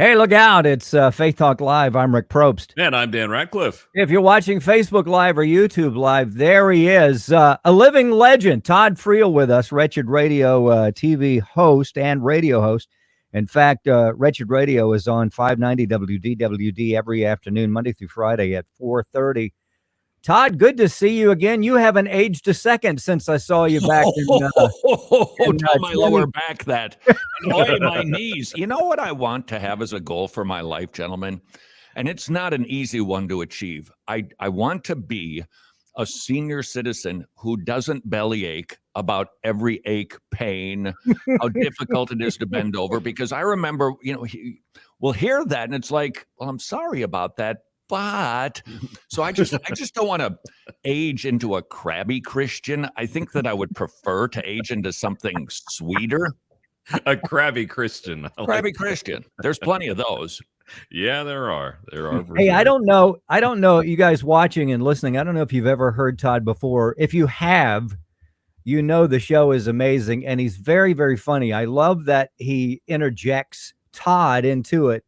Hey, look out. It's Faith Talk Live. I'm Rick Probst. And I'm Dan Ratcliffe. If you're watching Facebook Live or YouTube Live, there he is. A living legend, Todd Friel with us, Wretched Radio TV host and radio host. In fact, Wretched Radio is on 590 WDWD every afternoon, Monday through Friday at 4:30. Todd, good to see you again. You haven't aged a second since I saw you back in tell my lower back that. Boy, my knees. You know what I want to have as a goal for my life, gentlemen? And it's not an easy one to achieve. I want to be a senior citizen who doesn't bellyache about every ache, pain, how difficult it is to bend over. Because I remember, we'll hear that and it's like, well, I'm sorry about that. But so I just don't want to age into a crabby Christian. I think that I would prefer to age into something sweeter. A crabby Christian. Crabby Christian. There's plenty of those. Yeah, there are. Hey, sure. I don't know, you guys watching and listening. I don't know if you've ever heard Todd before. If you have, you know the show is amazing, and he's very, very funny. I love that he interjects Todd into it.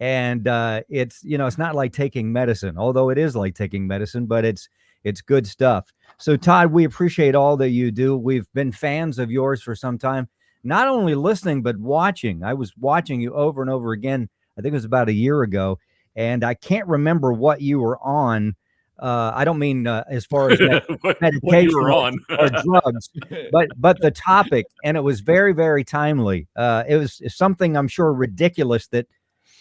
And it's not like taking medicine, although it is like taking medicine, but it's good stuff. So, Todd, we appreciate all that you do. We've been fans of yours for some time, not only listening, but watching. I was watching you over and over again. I think it was about a year ago, and I can't remember what you were on. I don't mean as far as medication or drugs, but the topic, and it was very, very timely. It was something I'm sure ridiculous that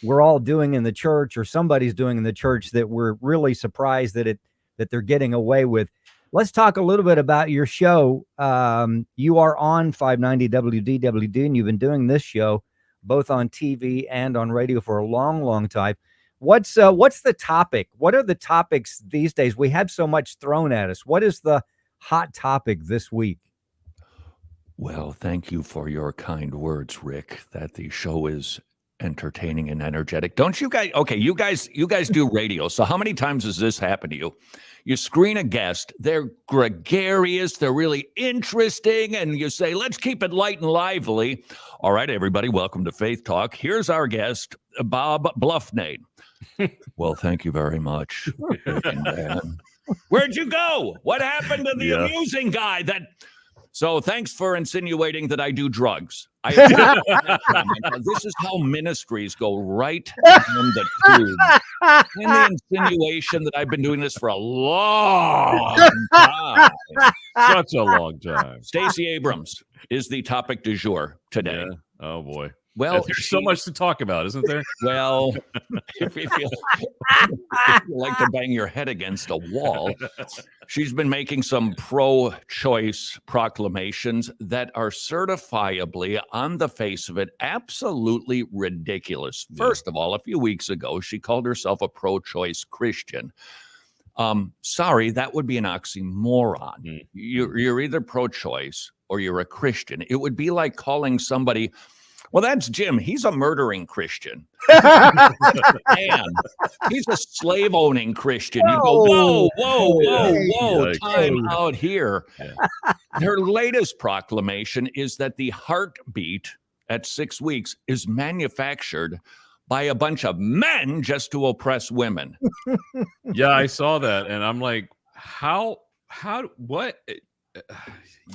we're all doing in the church, or somebody's doing in the church, that we're really surprised that they're getting away with. Let's talk a little bit about your show. You are on 590 WDWD, and you've been doing this show both on TV and on radio for a long, long time. What's the topic? What are the topics these days? We have so much thrown at us. What is the hot topic this week? Well, thank you for your kind words, Rick, that the show is entertaining and energetic. Don't you guys? Okay, you guys do radio. So how many times has this happened to you? You screen a guest, they're gregarious, they're really interesting, and you say, let's keep it light and lively. All right, everybody, welcome to Faith Talk. Here's our guest, Bob Bluffnade. Well, thank you very much. Where'd you go? What happened to the amusing guy that... So thanks for insinuating that I do drugs. This is how ministries go right down the tube. And the insinuation that I've been doing this for a long time. Such a long time. Stacey Abrams is the topic du jour today. Yeah. Oh, boy. Well, there's so much to talk about, isn't there? Well, if you feel like to bang your head against a wall, she's been making some pro-choice proclamations that are certifiably, on the face of it, absolutely ridiculous. First of all, a few weeks ago, she called herself a pro-choice Christian. Sorry, that would be an oxymoron. You're either pro-choice or you're a Christian. It would be like calling somebody... Well, that's Jim. He's a murdering Christian. And he's a slave-owning Christian. You go, whoa, time out here. Yeah. Her latest proclamation is that the heartbeat at 6 weeks is manufactured by a bunch of men just to oppress women. Yeah, I saw that, and I'm like, what?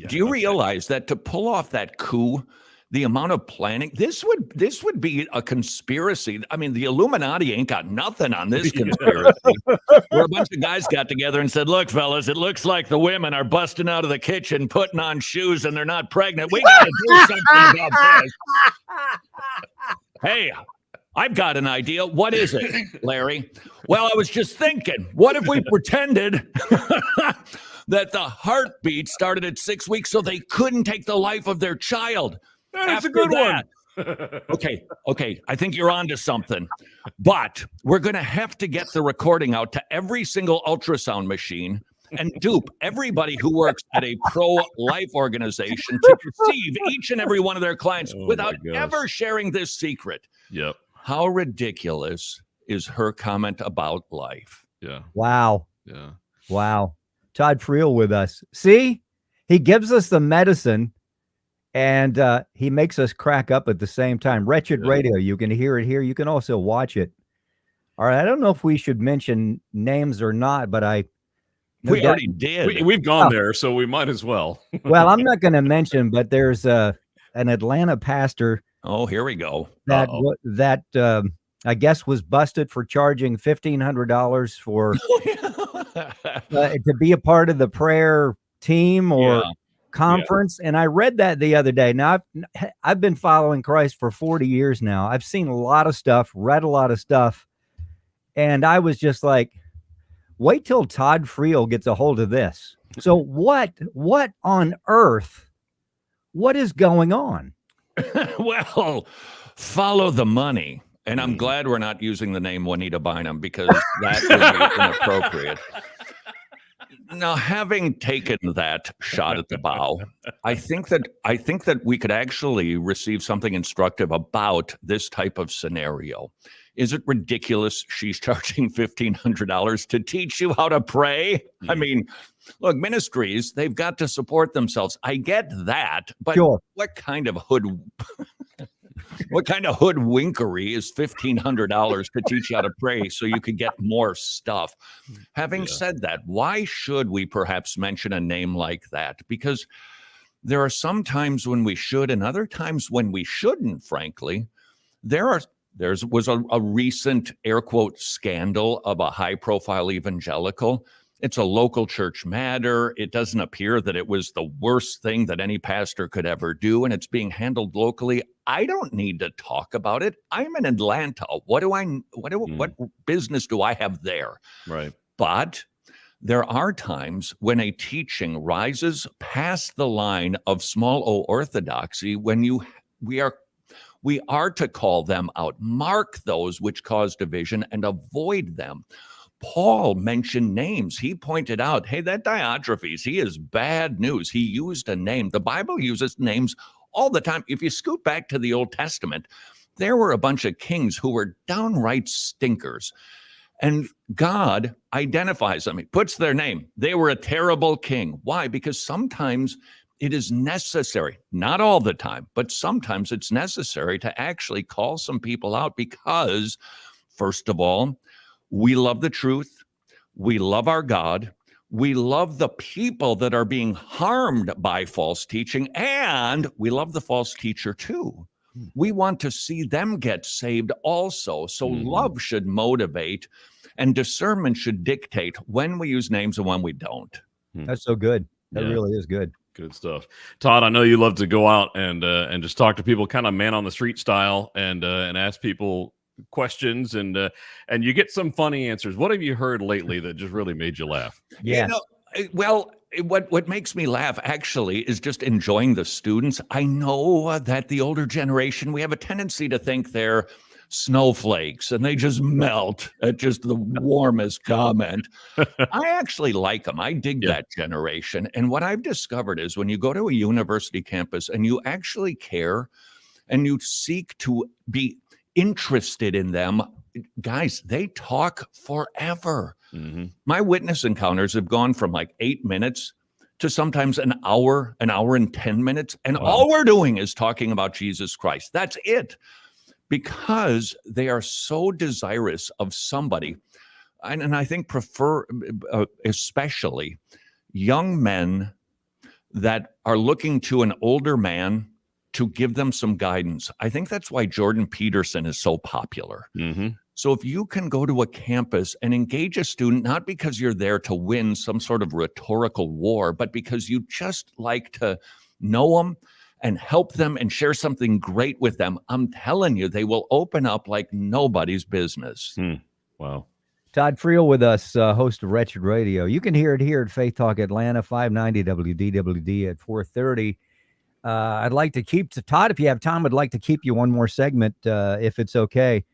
Do you realize that to pull off that coup, the amount of planning, this would be a conspiracy. I mean, the Illuminati ain't got nothing on this conspiracy. Where a bunch of guys got together and said, look, fellas, it looks like the women are busting out of the kitchen, putting on shoes, and they're not pregnant. We got to do something about this. Hey, I've got an idea. What is it, Larry? Well, I was just thinking, what if we pretended that the heartbeat started at 6 weeks so they couldn't take the life of their child? That's a good one. Okay. I think you're onto something. But we're going to have to get the recording out to every single ultrasound machine and dupe everybody who works at a pro-life organization to deceive each and every one of their clients without ever sharing this secret. Yep. How ridiculous is her comment about life? Yeah. Wow. Yeah. Wow. Todd Friel with us. See, he gives us the medicine, and he makes us crack up at the same time. Wretched Radio, you can hear it here. You can also watch it. All right, I don't know if we should mention names or not, but we already did. We've gone there, so we might as well. Well, I'm not going to mention, but there's an Atlanta pastor. Oh, here we go. That I guess was busted for charging $1,500 for to be a part of the prayer team or conference. And I read that the other day. Now I've been following Christ for 40 years now. I've seen a lot of stuff, read a lot of stuff, and I was just like, wait till Todd Friel gets a hold of this. So what on earth? What is going on? Well, follow the money. And I'm glad we're not using the name Juanita Bynum, because that would be inappropriate. Now, having taken that shot at the bow, I think that we could actually receive something instructive about this type of scenario. Is it ridiculous she's charging $1,500 to teach you how to pray? I mean, look, ministries, they've got to support themselves. I get that, but what kind of hoodwinkery is $1,500 to teach you how to pray so you could get more stuff? Having said that, why should we perhaps mention a name like that? Because there are some times when we should and other times when we shouldn't, frankly. There was a recent air quote scandal of a high profile evangelical. It's a local church matter. It doesn't appear that it was the worst thing that any pastor could ever do, and it's being handled locally. I don't need to talk about it. I'm in Atlanta. What business do I have there? Right. But there are times when a teaching rises past the line of small o orthodoxy when we are to call them out, mark those which cause division, and avoid them. Paul mentioned names. He pointed out, hey, that Diotrephes, he is bad news. He used a name. The Bible uses names all the time. If you scoot back to the Old Testament, there were a bunch of kings who were downright stinkers. And God identifies them. He puts their name. They were a terrible king. Why? Because sometimes it is necessary, not all the time, but sometimes it's necessary to actually call some people out because, first of all, we love the truth. We love our God. We love the people that are being harmed by false teaching, and we love the false teacher too. We want to see them get saved also. So love should motivate, and discernment should dictate when we use names and when we don't. That's so good. That really is good. Good stuff. Todd, I know you love to go out and just talk to people kind of man on the street style and ask people questions and you get some funny answers. What have you heard lately that just really made you laugh? Yeah. What makes me laugh actually is just enjoying the students. I know that the older generation, we have a tendency to think they're snowflakes and they just melt at just the warmest comment. I actually like them. I dig that generation. And what I've discovered is when you go to a university campus and you actually care and you seek to be interested in them, guys, they talk forever. My witness encounters have gone from like 8 minutes to sometimes an hour and 10 minutes. And all we're doing is talking about Jesus Christ. That's it. Because they are so desirous of somebody, and I think prefer especially young men that are looking to an older man to give them some guidance. I think that's why Jordan Peterson is so popular. So if you can go to a campus and engage a student, not because you're there to win some sort of rhetorical war, but because you just like to know them and help them and share something great with them, I'm telling you, they will open up like nobody's business. Wow. Todd Friel with us, host of Wretched Radio. You can hear it here at Faith Talk Atlanta, 590 WDWD at 4:30. I'd like to keep to Todd, if you have time, I'd like to keep you one more segment, if it's okay,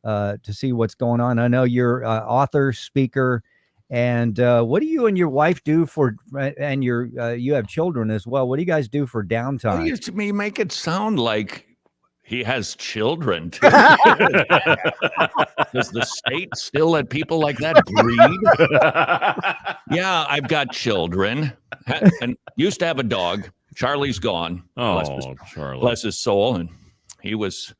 to see what's going on. I know you're author, speaker, and what do you and your wife do for, and you have children as well. What do you guys do for downtime? You to me make it sound like he has children too. Does the state still let people like that breed? Yeah, I've got children and used to have a dog. Charlie's gone. Oh, Charlie. Bless his soul. And he was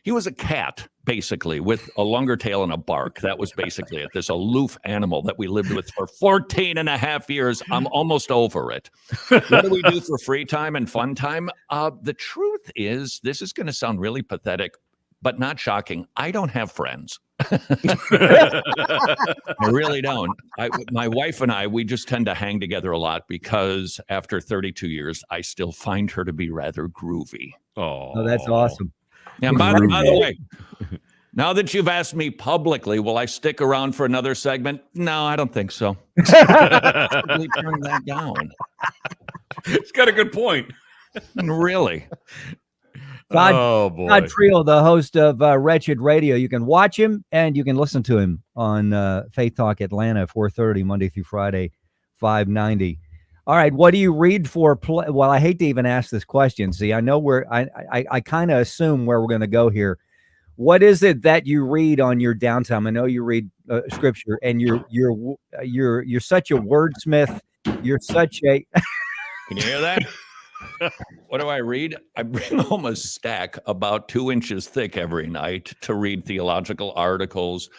a cat, basically, with a longer tail and a bark. That was basically it. This aloof animal that we lived with for 14 and a half years. I'm almost over it. What do we do for free time and fun time? The truth is, this is going to sound really pathetic, but not shocking. I don't have friends. I really don't. My wife and I, we just tend to hang together a lot because after 32 years, I still find her to be rather groovy. Oh, that's awesome. Yeah, by the way, now that you've asked me publicly, will I stick around for another segment? No, I don't think so. Probably turn that down. It's got a good point. Really? Oh, boy. Todd Friel, the host of Wretched Radio. You can watch him and you can listen to him on Faith Talk Atlanta, 4:30, Monday through Friday, 590. All right, what do you read for? Well, I hate to even ask this question. See, I know I kind of assume where we're going to go here. What is it that you read on your downtime? I know you read scripture, and you're such a wordsmith. You're such a. Can you hear that? What do I read? I bring home a stack about 2 inches thick every night to read theological articles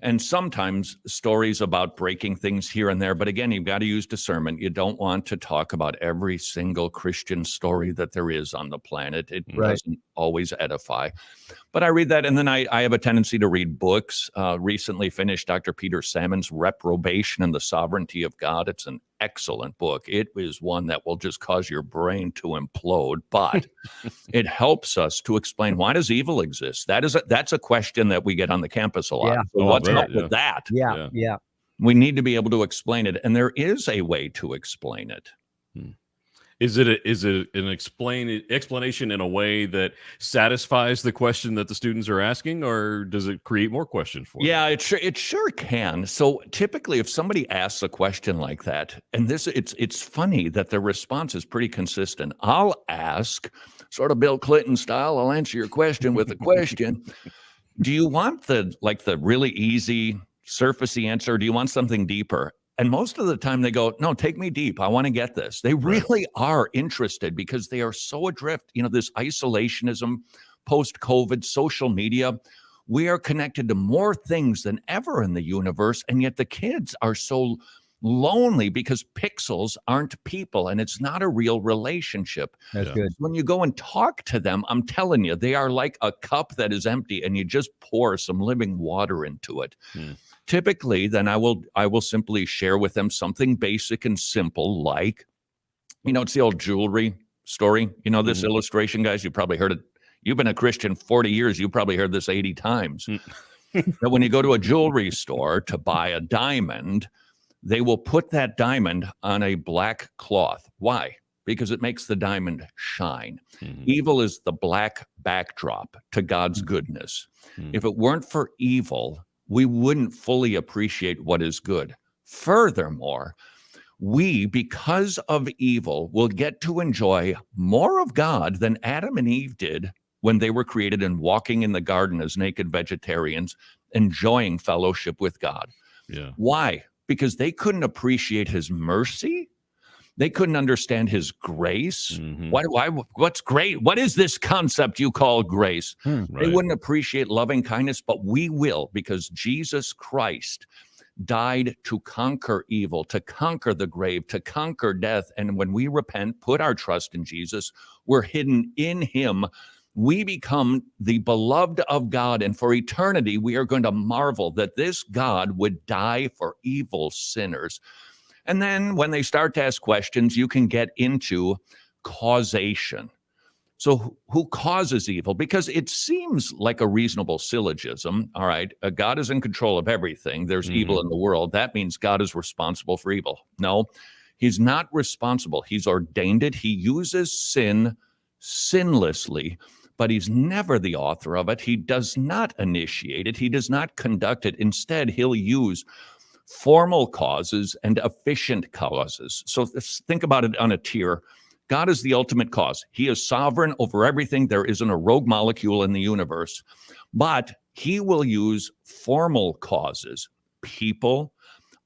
and sometimes stories about breaking things here and there. But again, you've got to use discernment. You don't want to talk about every single Christian story that there is on the planet. It doesn't always edify. But I read that, and then I have a tendency to read books. Recently finished Dr. Peter Salmon's Reprobation and the Sovereignty of God. It's an excellent book. It is one that will just cause your brain to implode, but it helps us to explain, why does evil exist? That's a question that we get on the campus a lot. Yeah. So what's up with that? Yeah. We need to be able to explain it, and there is a way to explain it. Is it an explanation in a way that satisfies the question that the students are asking, or does it create more questions for them? Yeah, it sure can. So typically, if somebody asks a question like that, and it's funny that the response is pretty consistent. I'll ask, sort of Bill Clinton style, I'll answer your question with a question. Do you want the really easy, surfacey answer? Or do you want something deeper? And most of the time they go, no, take me deep. I want to get this. They really are interested because they are so adrift. This isolationism, post-COVID, social media. We are connected to more things than ever in the universe. And yet the kids are so lonely because pixels aren't people, and it's not a real relationship. That's good. When you go and talk to them, I'm telling you, they are like a cup that is empty, and you just pour some living water into it. Typically, then I will simply share with them something basic and simple, like, it's the old jewelry story. This illustration, guys, you probably heard it. You've been a Christian 40 years. You probably heard this 80 times. That when you go to a jewelry store to buy a diamond, they will put that diamond on a black cloth. Why? Because it makes the diamond shine. Evil is the black backdrop to God's goodness. If it weren't for evil, we wouldn't fully appreciate what is good. Furthermore, we, because of evil, will get to enjoy more of God than Adam and Eve did when they were created and walking in the garden as naked vegetarians, enjoying fellowship with God. Yeah. Why? Because they couldn't appreciate his mercy. They couldn't understand his grace. What's great? What is this concept you call grace? They wouldn't appreciate loving kindness, but we will, because Jesus Christ died to conquer evil, to conquer the grave, to conquer death. And when we repent, put our trust in Jesus, we're hidden in him. We become the beloved of God. And for eternity, we are going to marvel that this God would die for evil sinners. And then when they start to ask questions, you can get into causation. So who causes evil? Because it seems like a reasonable syllogism. All right, God is in control of everything. There's evil in the world. That means God is responsible for evil. No, he's not responsible. He's ordained it. He uses sin sinlessly, but he's never the author of it. He does not initiate it. He does not conduct it. Instead, he'll use formal causes and efficient causes. So think about it on a tier. God is the ultimate cause. He is sovereign over everything. There isn't a rogue molecule in the universe, but he will use formal causes, people,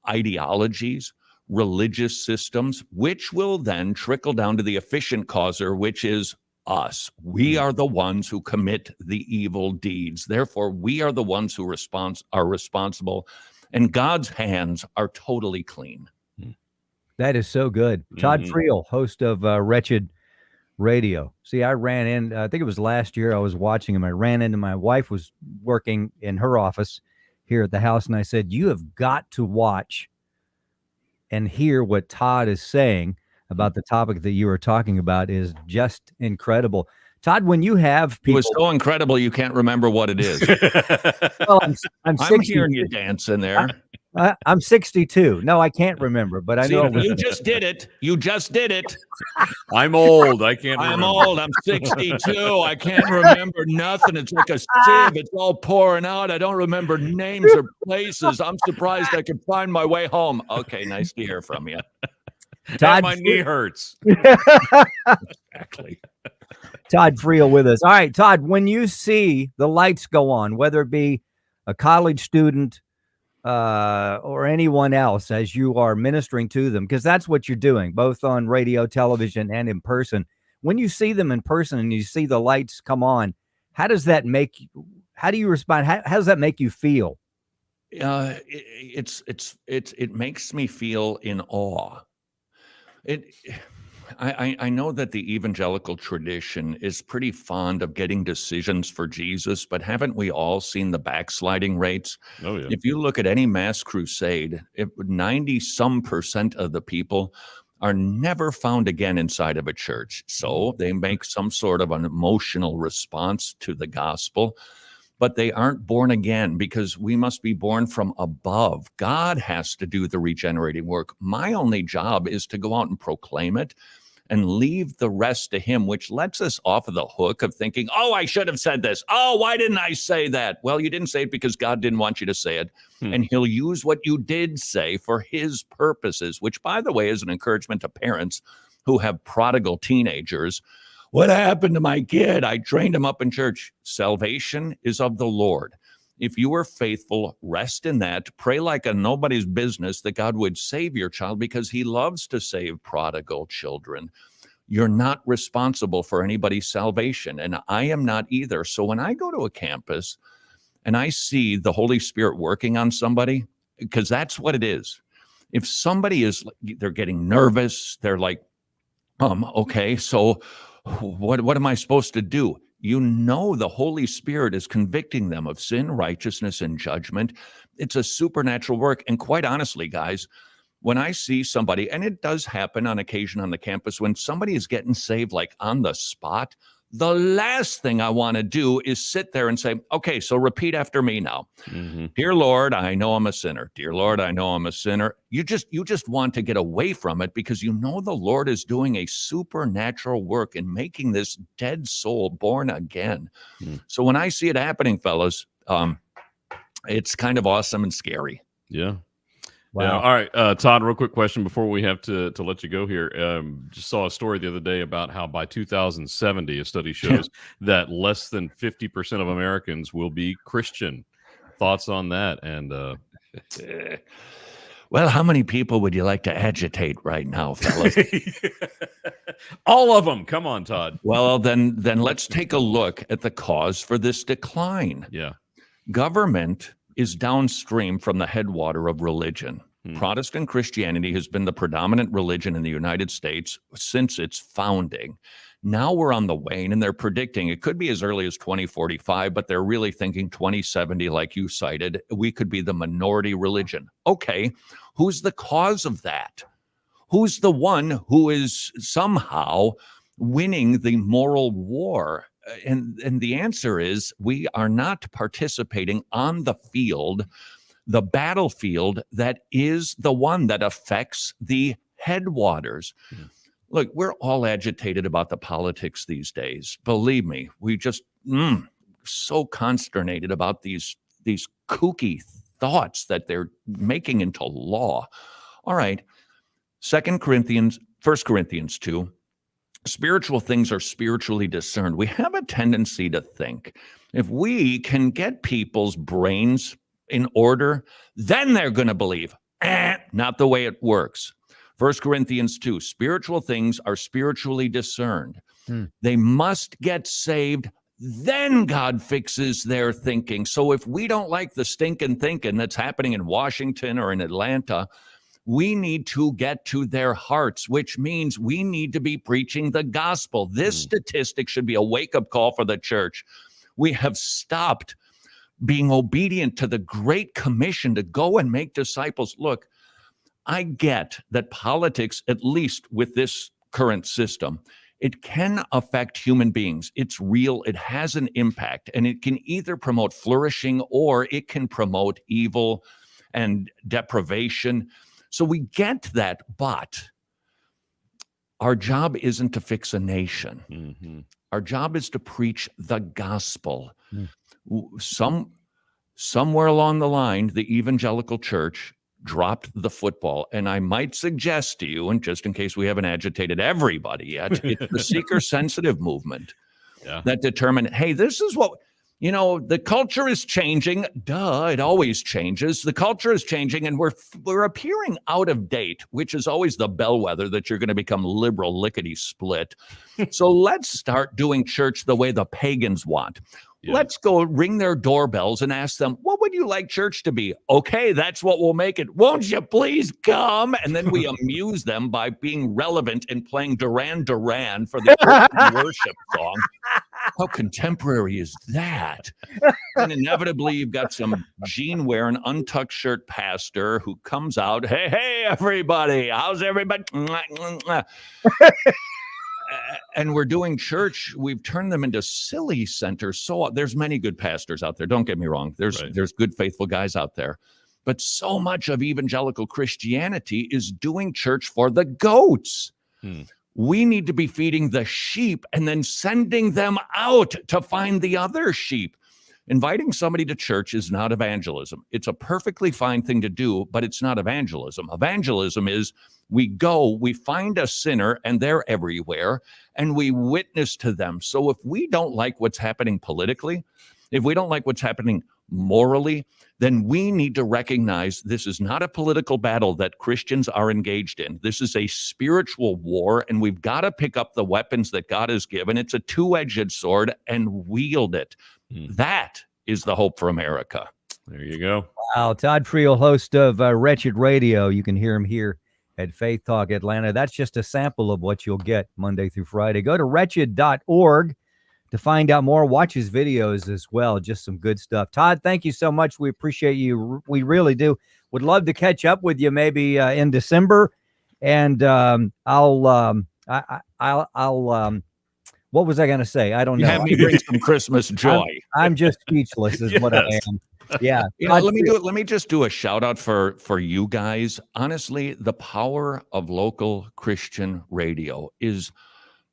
ideologies, religious systems, which will then trickle down to the efficient causer, which is us. We are the ones who commit the evil deeds. Therefore, we are the ones who are responsible, and God's hands are totally clean. That is so good. Todd Friel, host of Wretched Radio. See, I ran in, I think it was last year, I was watching him. I ran into, my wife was working in her office here at the house, and I said, you have got to watch and hear what Todd is saying about the topic that you were talking about. Is just incredible. Todd, when you have people... It was so incredible you can't remember what it is. Well, I'm hearing you dance in there. I'm 62. No, I can't remember, but I know you just did it. You just did it. I'm old. I can't remember. I'm old. I'm 62. I can't remember nothing. It's like a sieve. It's all pouring out. I don't remember names or places. I'm surprised I could find my way home. Okay, nice to hear from you. Todd, my knee hurts. Exactly. Todd Friel with us. All right, Todd, when you see the lights go on, whether it be a college student or anyone else, as you are ministering to them, because that's what you're doing, both on radio, television, and in person. When you see them in person and you see the lights come on, how does that make you? How do you respond? How does that make you feel? It makes me feel in awe. I know that the evangelical tradition is pretty fond of getting decisions for Jesus, but haven't we all seen the backsliding rates? Oh, yeah. If you look at any mass crusade, 90% of the people are never found again inside of a church. So they make some sort of an emotional response to the gospel, but they aren't born again, because we must be born from above. God has to do the regenerating work. My only job is to go out and proclaim it and leave the rest to him, which lets us off of the hook of thinking, oh, I should have said this. Oh, why didn't I say that? Well, you didn't say it because God didn't want you to say it. And he'll use what you did say for his purposes, which, by the way, is an encouragement to parents who have prodigal teenagers. What happened to my kid? I trained him up in church. Salvation is of the Lord. If you are faithful, rest in that. Pray like a nobody's business that God would save your child, because he loves to save prodigal children. You're not responsible for anybody's salvation, and I am not either. So when I go to a campus and I see the Holy Spirit working on somebody, because that's what it is. If somebody they're getting nervous, they're like, okay, so what am I supposed to do? You know, the Holy Spirit is convicting them of sin, righteousness, and judgment. It's a supernatural work. And quite honestly, guys, when I see somebody, and it does happen on occasion on the campus, when somebody is getting saved, like on the spot, the last thing I want to do is sit there and say, okay, so repeat after me now. Dear Lord, I know I'm a sinner. Dear Lord, I know I'm a sinner. You just want to get away from it, because you know the Lord is doing a supernatural work in making this dead soul born again. So when I see it happening, fellas, it's kind of awesome and scary. Yeah. Wow. Yeah. All right, Todd, real quick question before we have to let you go here. Just saw a story the other day about how by 2070, a study shows that less than 50% of Americans will be Christian. Thoughts on that? And well, how many people would you like to agitate right now, fellas? all of them. Come on, Todd. Well, then let's take a look at the cause for this decline. Yeah. Government is downstream from the headwater of religion. Protestant Christianity has been the predominant religion in the United States since its founding. Now we're on the wane, and they're predicting it could be as early as 2045, but they're really thinking 2070, like you cited. We could be the minority religion. Okay, who's the cause of that? Who's the one who is somehow winning the moral war? And the answer is, we are not participating on the field, the battlefield that is the one that affects the headwaters. Look, we're all agitated about the politics these days. Believe me, we just so consternated about these kooky thoughts that they're making into law. All right, 1 Corinthians 2. Spiritual things are spiritually discerned. We have a tendency to think if we can get people's brains in order, then they're going to believe. Not the way it works. 1 Corinthians 2, spiritual things are spiritually discerned. They must get saved, then God fixes their thinking. So if we don't like the stinking thinking that's happening in Washington or in Atlanta, we need to get to their hearts, which means we need to be preaching the gospel. This statistic should be a wake-up call for the church. We have stopped being obedient to the Great Commission to go and make disciples. Look, I get that politics, at least with this current system, it can affect human beings. It's real. It has an impact, and it can either promote flourishing or it can promote evil and deprivation. So we get that, but our job isn't to fix a nation. Our job is to preach the gospel. Somewhere along the line, the evangelical church dropped the football. And I might suggest to you, and just in case we haven't agitated everybody yet, it's the seeker-sensitive movement that determined, hey, this is what, the culture is changing. Duh, it always changes. The culture is changing, and we're appearing out of date, which is always the bellwether that you're going to become liberal lickety-split. So let's start doing church the way the pagans want. Let's go ring their doorbells and ask them, what would you like church to be? Okay, that's what we'll make it. Won't you please come? And then we amuse them by being relevant and playing Duran Duran for the worship song. How contemporary is that? And inevitably, you've got some jean-wearing, untucked shirt pastor who comes out, hey, everybody, how's everybody? And we're doing church. We've turned them into silly centers. So there's many good pastors out there. Don't get me wrong. There's good, faithful guys out there. But so much of evangelical Christianity is doing church for the goats. We need to be feeding the sheep and then sending them out to find the other sheep. Inviting somebody to church is not evangelism. It's a perfectly fine thing to do, but it's not evangelism. Evangelism is we go, we find a sinner, and they're everywhere, and we witness to them. So if we don't like what's happening politically, if we don't like what's happening morally, then we need to recognize this is not a political battle that Christians are engaged in. This is a spiritual war, and we've got to pick up the weapons that God has given. It's a two-edged sword, and wield it. That is the hope for America. There you go. Wow. Todd Friel, host of Wretched Radio. You can hear him here at Faith Talk Atlanta. That's just a sample of what you'll get Monday through Friday. Go to wretched.org to find out more. Watch his videos as well. Just some good stuff. Todd, thank you so much. We appreciate you. We really do. Would love to catch up with you maybe in December. And I'll what was I going to say? I don't know. Have me bring some Christmas joy. I'm just speechless is what I am. Yeah. Let me just do a shout out for you guys. Honestly, the power of local Christian radio is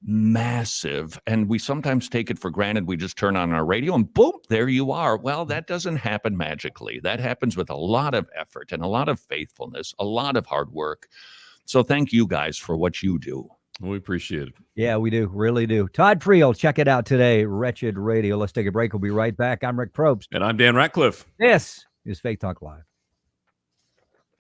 massive, and we sometimes take it for granted. We just turn on our radio and boom, there you are. Well, that doesn't happen magically. That happens with a lot of effort and a lot of faithfulness, a lot of hard work. So thank you guys for what you do. We appreciate it. Yeah, we do. Really do. Todd Friel, check it out today. Wretched Radio. Let's take a break. We'll be right back. I'm Rick Probst. And I'm Dan Ratcliffe. This is Faith Talk Live.